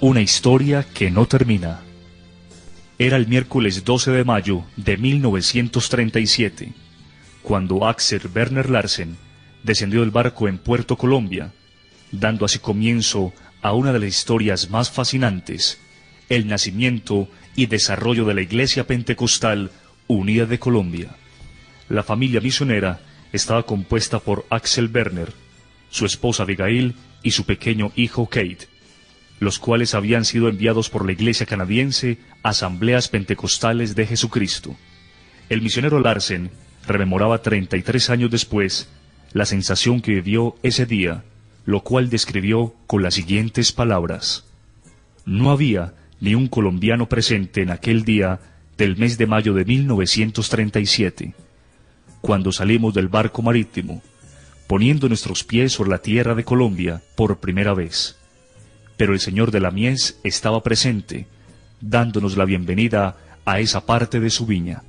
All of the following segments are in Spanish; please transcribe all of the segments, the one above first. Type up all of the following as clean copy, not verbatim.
Una historia que no termina. Era el miércoles 12 de mayo de 1937, cuando Axel Werner Larsen descendió del barco en Puerto Colombia, dando así comienzo a una de las historias más fascinantes, el nacimiento y desarrollo de la Iglesia Pentecostal Unida de Colombia. La familia misionera estaba compuesta por Axel Werner, su esposa Abigail y su pequeño hijo Kate, los cuales habían sido enviados por la Iglesia canadiense a Asambleas Pentecostales de Jesucristo. El misionero Larsen rememoraba 33 años después la sensación que vivió ese día, lo cual describió con las siguientes palabras: no había ni un colombiano presente en aquel día del mes de mayo de 1937, cuando salimos del barco marítimo, poniendo nuestros pies sobre la tierra de Colombia por primera vez. Pero el señor de la mies estaba presente, dándonos la bienvenida a esa parte de su viña.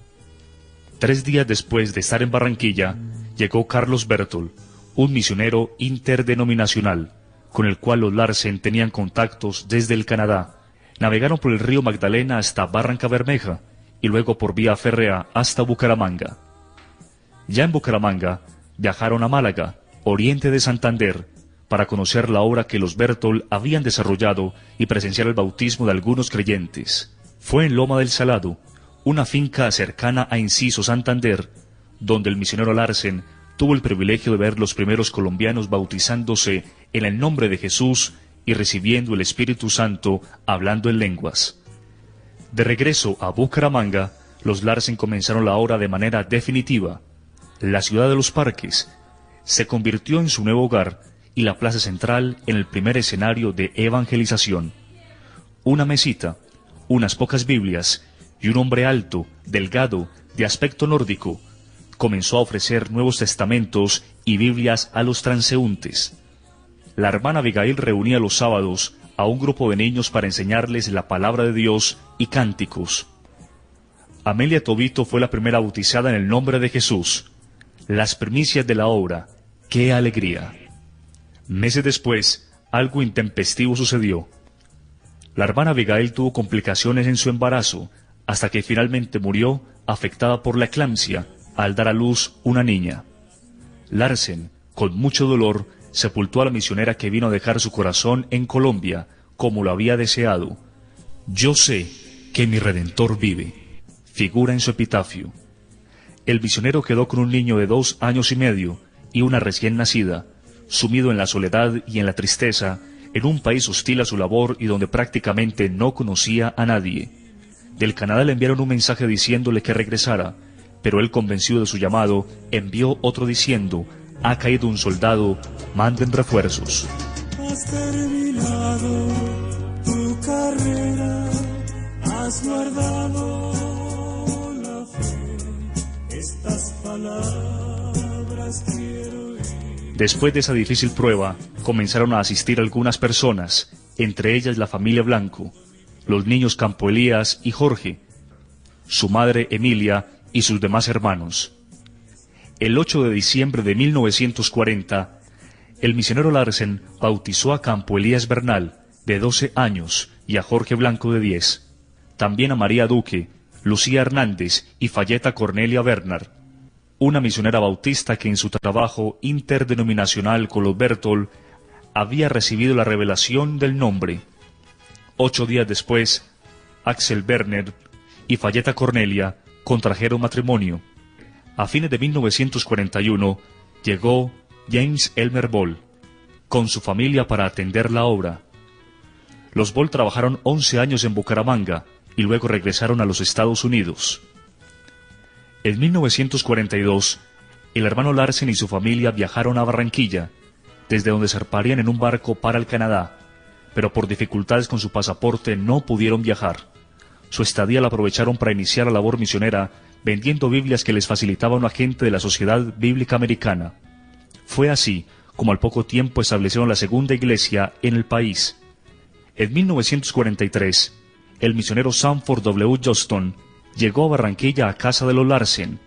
3 días después de estar en Barranquilla, llegó Carlos Bertol, un misionero interdenominacional, con el cual los Larsen tenían contactos desde el Canadá. Navegaron por el río Magdalena hasta Barrancabermeja, y luego por vía férrea hasta Bucaramanga. Ya en Bucaramanga, viajaron a Málaga, oriente de Santander, para conocer la obra que los Bertol habían desarrollado y presenciar el bautismo de algunos creyentes. Fue en Loma del Salado, una finca cercana a Enciso, Santander, donde el misionero Larsen tuvo el privilegio de ver los primeros colombianos bautizándose en el nombre de Jesús y recibiendo el Espíritu Santo hablando en lenguas. De regreso a Bucaramanga, los Larsen comenzaron la obra de manera definitiva. La ciudad de los parques se convirtió en su nuevo hogar y la plaza central en el primer escenario de evangelización. Una mesita, unas pocas Biblias y un hombre alto, delgado, de aspecto nórdico, comenzó a ofrecer Nuevos Testamentos y Biblias a los transeúntes. La hermana Abigail reunía los sábados a un grupo de niños para enseñarles la palabra de Dios y cánticos. Amelia Tobito fue la primera bautizada en el nombre de Jesús. Las primicias de la obra. ¡Qué alegría! Meses después, algo intempestivo sucedió. La hermana Abigail tuvo complicaciones en su embarazo, hasta que finalmente murió afectada por la eclampsia al dar a luz una niña. Larsen, con mucho dolor, sepultó a la misionera que vino a dejar su corazón en Colombia, como lo había deseado. Yo sé que mi Redentor vive, figura en su epitafio. El misionero quedó con un niño de 2 años y medio y una recién nacida, sumido en la soledad y en la tristeza, en un país hostil a su labor y donde prácticamente no conocía a nadie. Del Canadá le enviaron un mensaje diciéndole que regresara, pero él, convencido de su llamado, envió otro diciendo: ha caído un soldado, manden refuerzos. Has terminado tu carrera, has guardado la fe, estas palabras quiero oír. Después de esa difícil prueba, comenzaron a asistir algunas personas, entre ellas la familia Blanco, los niños Campo Elías y Jorge, su madre Emilia y sus demás hermanos. El 8 de diciembre de 1940, el misionero Larsen bautizó a Campo Elías Bernal, de 12 años, y a Jorge Blanco, de 10. También a María Duque, Lucía Hernández y Fayeta Cornelia Bernard, una misionera bautista que en su trabajo interdenominacional con los Bertol había recibido la revelación del nombre. 8 días después, Axel Werner y Fayeta Cornelia contrajeron matrimonio. A fines de 1941 llegó James Elmer Ball con su familia para atender la obra. Los Ball trabajaron 11 años en Bucaramanga y luego regresaron a los Estados Unidos. En 1942, el hermano Larsen y su familia viajaron a Barranquilla, desde donde zarparían en un barco para el Canadá, pero por dificultades con su pasaporte no pudieron viajar. Su estadía la aprovecharon para iniciar la labor misionera, vendiendo Biblias que les facilitaba un agente de la Sociedad Bíblica Americana. Fue así como al poco tiempo establecieron la segunda iglesia en el país. En 1943, el misionero Sanford W. Johnston llegó a Barranquilla a casa de los Larsen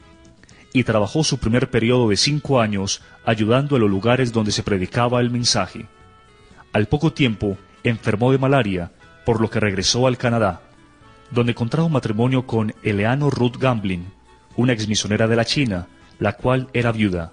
y trabajó su primer periodo de 5 años ayudando en los lugares donde se predicaba el mensaje. Al poco tiempo enfermó de malaria por lo que regresó al Canadá, donde contrajo matrimonio con Eleanor Ruth Gamblin, una exmisionera de la China, la cual era viuda.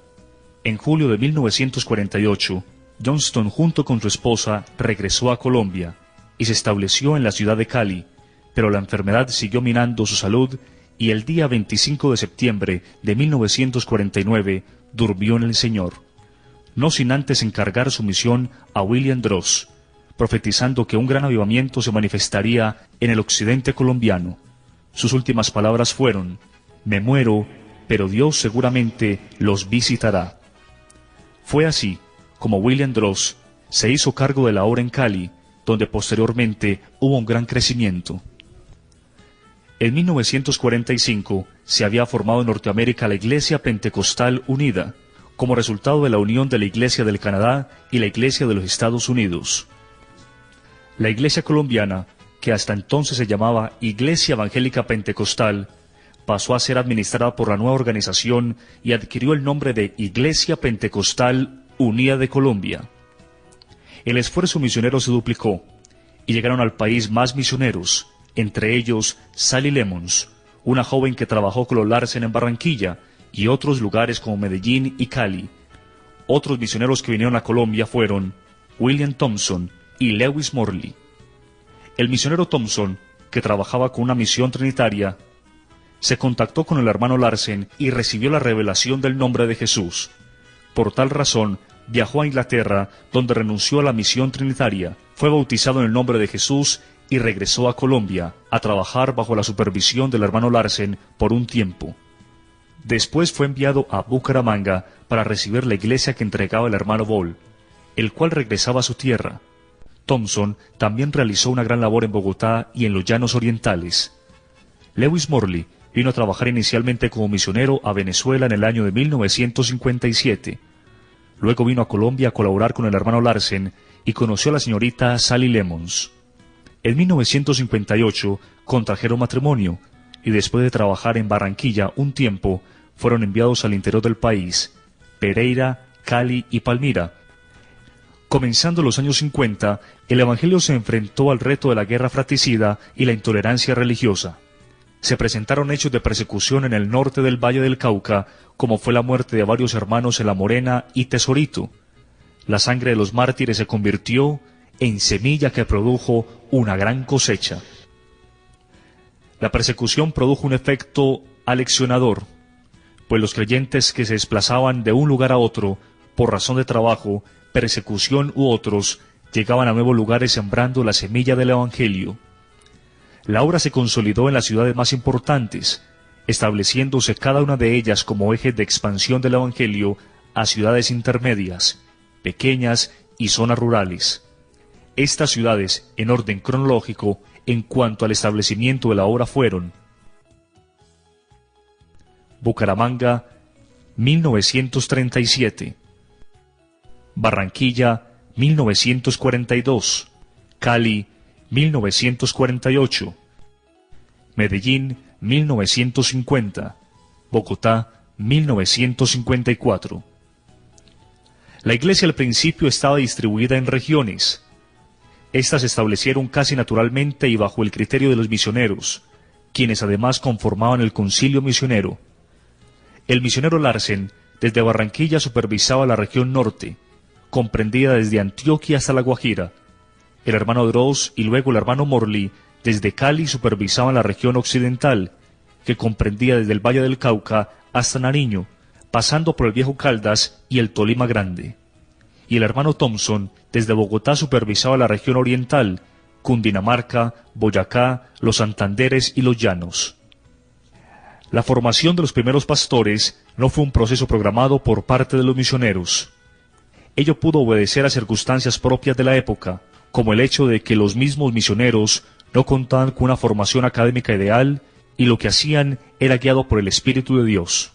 En julio de 1948, Johnston junto con su esposa regresó a Colombia y se estableció en la ciudad de Cali, pero la enfermedad siguió minando su salud y el día 25 de septiembre de 1949 durmió en el Señor, no sin antes encargar su misión a William Droz, profetizando que un gran avivamiento se manifestaría en el occidente colombiano. Sus últimas palabras fueron: «Me muero, pero Dios seguramente los visitará». Fue así como William Droz se hizo cargo de la obra en Cali, donde posteriormente hubo un gran crecimiento. En 1945 se había formado en Norteamérica la Iglesia Pentecostal Unida, como resultado de la unión de la Iglesia del Canadá y la Iglesia de los Estados Unidos. La Iglesia colombiana, que hasta entonces se llamaba Iglesia Evangélica Pentecostal, pasó a ser administrada por la nueva organización y adquirió el nombre de Iglesia Pentecostal Unida de Colombia. El esfuerzo misionero se duplicó y llegaron al país más misioneros, entre ellos Sally Lemons, una joven que trabajó con los Larsen en Barranquilla y otros lugares como Medellín y Cali. Otros misioneros que vinieron a Colombia fueron William Thompson y Lewis Morley. El misionero Thompson, que trabajaba con una misión trinitaria, se contactó con el hermano Larsen y recibió la revelación del nombre de Jesús. Por tal razón, viajó a Inglaterra, donde renunció a la misión trinitaria, fue bautizado en el nombre de Jesús y regresó a Colombia a trabajar bajo la supervisión del hermano Larsen por un tiempo. Después fue enviado a Bucaramanga para recibir la iglesia que entregaba el hermano Ball, el cual regresaba a su tierra. Thompson también realizó una gran labor en Bogotá y en los llanos orientales. Lewis Morley vino a trabajar inicialmente como misionero a Venezuela en el año de 1957. Luego vino a Colombia a colaborar con el hermano Larsen y conoció a la señorita Sally Lemons. En 1958 contrajeron matrimonio y después de trabajar en Barranquilla un tiempo, fueron enviados al interior del país, Pereira, Cali y Palmira. Comenzando los años 50, el Evangelio se enfrentó al reto de la guerra fratricida y la intolerancia religiosa. Se presentaron hechos de persecución en el norte del Valle del Cauca, como fue la muerte de varios hermanos en La Morena y Tesorito. La sangre de los mártires se convirtió en semilla que produjo una gran cosecha. La persecución produjo un efecto aleccionador, pues los creyentes que se desplazaban de un lugar a otro, por razón de trabajo, persecución u otros, llegaban a nuevos lugares sembrando la semilla del Evangelio. La obra se consolidó en las ciudades más importantes, estableciéndose cada una de ellas como eje de expansión del Evangelio a ciudades intermedias, pequeñas y zonas rurales. Estas ciudades, en orden cronológico, en cuanto al establecimiento de la obra fueron: Bucaramanga, 1937, Barranquilla, 1942, Cali, 1948, Medellín, 1950, Bogotá, 1954. La iglesia al principio estaba distribuida en regiones. Estas se establecieron casi naturalmente y bajo el criterio de los misioneros, quienes además conformaban el concilio misionero. El misionero Larsen, desde Barranquilla, supervisaba la región norte, comprendida desde Antioquia hasta La Guajira. El hermano Droz y luego el hermano Morley, desde Cali, supervisaban la región occidental, que comprendía desde el Valle del Cauca hasta Nariño, pasando por el Viejo Caldas y el Tolima Grande. Y el hermano Thompson, desde Bogotá, supervisaba la región oriental, Cundinamarca, Boyacá, los Santanderes y los Llanos. La formación de los primeros pastores no fue un proceso programado por parte de los misioneros. Ello pudo obedecer a circunstancias propias de la época, como el hecho de que los mismos misioneros no contaban con una formación académica ideal y lo que hacían era guiado por el Espíritu de Dios.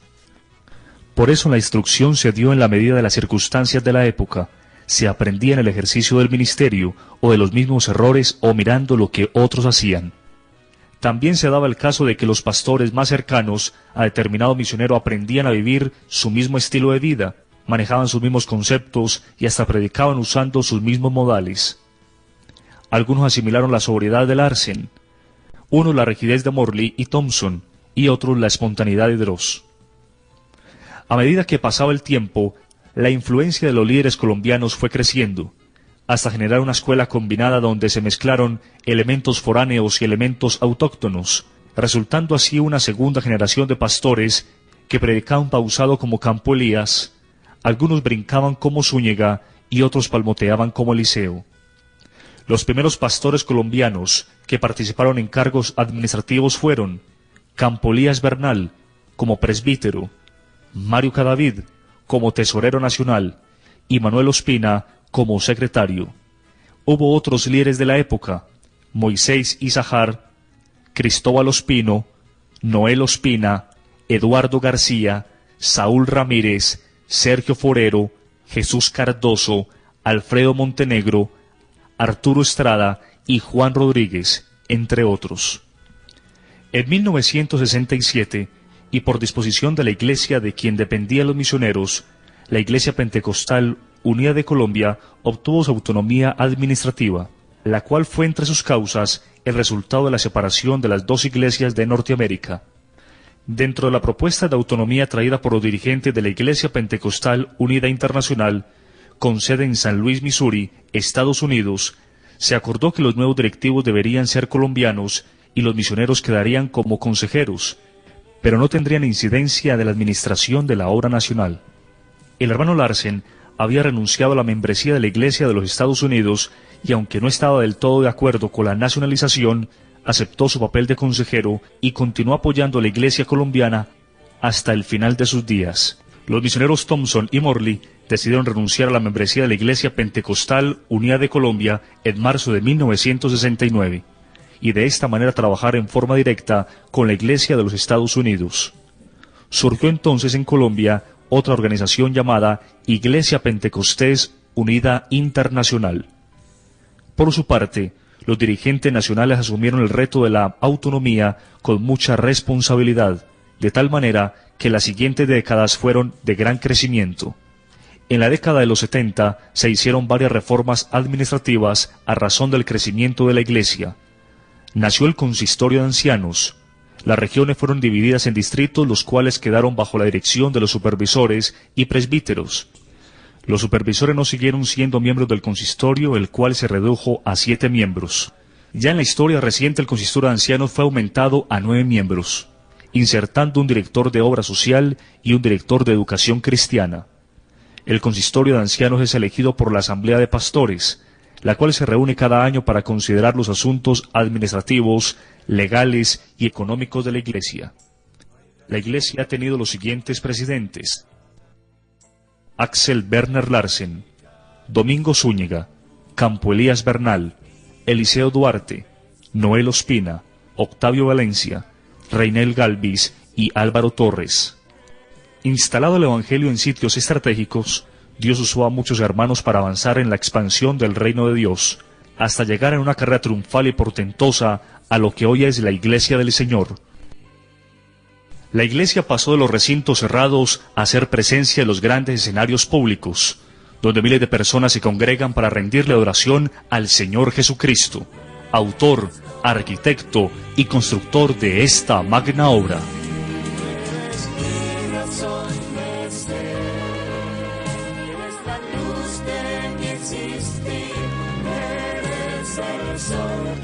Por eso la instrucción se dio en la medida de las circunstancias de la época, se aprendía en el ejercicio del ministerio o de los mismos errores o mirando lo que otros hacían. También se daba el caso de que los pastores más cercanos a determinado misionero aprendían a vivir su mismo estilo de vida, manejaban sus mismos conceptos y hasta predicaban usando sus mismos modales. Algunos asimilaron la sobriedad de Larsen, unos la rigidez de Morley y Thompson, y otros la espontaneidad de Droz. A medida que pasaba el tiempo, la influencia de los líderes colombianos fue creciendo, hasta generar una escuela combinada donde se mezclaron elementos foráneos y elementos autóctonos, resultando así una segunda generación de pastores que predicaban pausado como Campo Elías, algunos brincaban como Zúñiga y otros palmoteaban como Eliseo. Los primeros pastores colombianos que participaron en cargos administrativos fueron Campo Elías Bernal como presbítero, Mario Cadavid como tesorero nacional y Manuel Ospina como secretario. Hubo otros líderes de la época: Moisés Izahar, Cristóbal Ospino, Noel Ospina, Eduardo García, Saúl Ramírez, Sergio Forero, Jesús Cardoso, Alfredo Montenegro, Arturo Estrada y Juan Rodríguez, entre otros. En 1967, y por disposición de la iglesia de quien dependían los misioneros, la Iglesia Pentecostal Unida de Colombia obtuvo su autonomía administrativa, la cual fue entre sus causas el resultado de la separación de las dos iglesias de Norteamérica. Dentro de la propuesta de autonomía traída por los dirigentes de la Iglesia Pentecostal Unida Internacional, con sede en San Luis, Missouri, Estados Unidos, se acordó que los nuevos directivos deberían ser colombianos y los misioneros quedarían como consejeros, pero no tendrían incidencia de la administración de la obra nacional. El hermano Larsen había renunciado a la membresía de la Iglesia de los Estados Unidos y, aunque no estaba del todo de acuerdo con la nacionalización, aceptó su papel de consejero y continuó apoyando a la Iglesia colombiana hasta el final de sus días. Los misioneros Thompson y Morley decidieron renunciar a la membresía de la Iglesia Pentecostal Unida de Colombia en marzo de 1969, y de esta manera trabajar en forma directa con la Iglesia de los Estados Unidos. Surgió entonces en Colombia otra organización llamada Iglesia Pentecostés Unida Internacional. Por su parte, los dirigentes nacionales asumieron el reto de la autonomía con mucha responsabilidad, de tal manera que las siguientes décadas fueron de gran crecimiento. En la década de los 70 se hicieron varias reformas administrativas a razón del crecimiento de la Iglesia. Nació el consistorio de ancianos. Las regiones fueron divididas en distritos, los cuales quedaron bajo la dirección de los supervisores y presbíteros. Los supervisores no siguieron siendo miembros del consistorio, el cual se redujo a 7 miembros. Ya en la historia reciente el consistorio de ancianos fue aumentado a 9 miembros, insertando un director de obra social y un director de educación cristiana. El consistorio de ancianos es elegido por la Asamblea de Pastores, la cual se reúne cada año para considerar los asuntos administrativos, legales y económicos de la Iglesia. La Iglesia ha tenido los siguientes presidentes: Axel Werner Larsen, Domingo Zúñiga, Campo Elías Bernal, Eliseo Duarte, Noel Ospina, Octavio Valencia, Reinel Galvis y Álvaro Torres. Instalado el Evangelio en sitios estratégicos, Dios usó a muchos hermanos para avanzar en la expansión del reino de Dios, hasta llegar en una carrera triunfal y portentosa a lo que hoy es la Iglesia del Señor. La Iglesia pasó de los recintos cerrados a ser presencia en los grandes escenarios públicos, donde miles de personas se congregan para rendirle adoración al Señor Jesucristo, autor, arquitecto y constructor de esta magna obra. Eres la luz de mi existir, eres el sol.